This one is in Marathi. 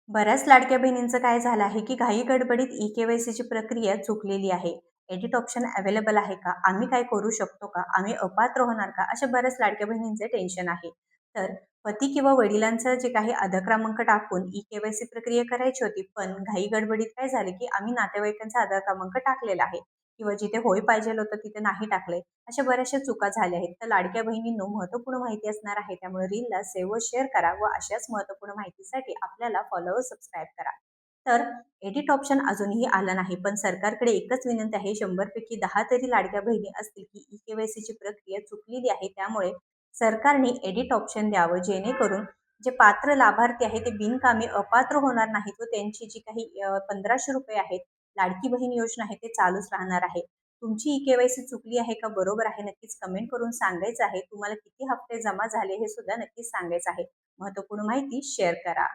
बऱ्याच लाडक्या बहिणींचं काय झालं आहे, की घाई गडबडीत ई-के-वाय-सीची प्रक्रिया चुकलेली आहे. एडिट ऑप्शन अवेलेबल आहे का? आम्ही काय करू शकतो का? आम्ही अपात्र होणार का? अशा बऱ्याच लाडक्या बहिणींचे टेन्शन आहे. तर पती किंवा वडिलांचं जे काही आधार क्रमांक टाकून ई-के-वाय-सी प्रक्रिया करायची होती, पण घाई गडबडीत काय झाले, की आम्ही नातेवाईकांचा आधार क्रमांक टाकलेला आहे किंवा जिथे होय पाहिजेल होतं तिथे नाही टाकलंय. अशा बऱ्याचशा चुका झाल्या आहेत. तर लाडक्या बहिणींनो, महत्त्वपूर्ण माहिती असणार आहे. त्यामुळे रीलला सेव्ह व शेअर करा व अशाच महत्त्वपूर्ण माहितीसाठी आपल्याला फॉलो व सबस्क्राईब करा. तर एडिट ऑप्शन अजूनही आलं नाही. पण सरकारकडे एकच विनंती आहे, 100 पैकी 10 तरी लाडक्या बहिणी असतील, की ई-के-वाय-सीची प्रक्रिया चुकलेली आहे. त्यामुळे सरकारने एडिट ऑप्शन द्यावं, जेणेकरून जे पात्र लाभार्थी आहेत, ते बिनकामी अपात्र होणार नाहीत व त्यांची जी काही ₹1500 आहेत, लाडकी बहीण योजना आहे, ते चालूच राहणार आहे. तुमची ई-के-वाय-सी चुकली आहे का बरोबर आहे? नक्कीच कमेंट करून सांगायचं आहे. तुम्हाला किती हप्ते जमा झाले हे सुद्धा नक्कीच सांगायचं आहे. महत्त्वपूर्ण माहिती शेअर करा.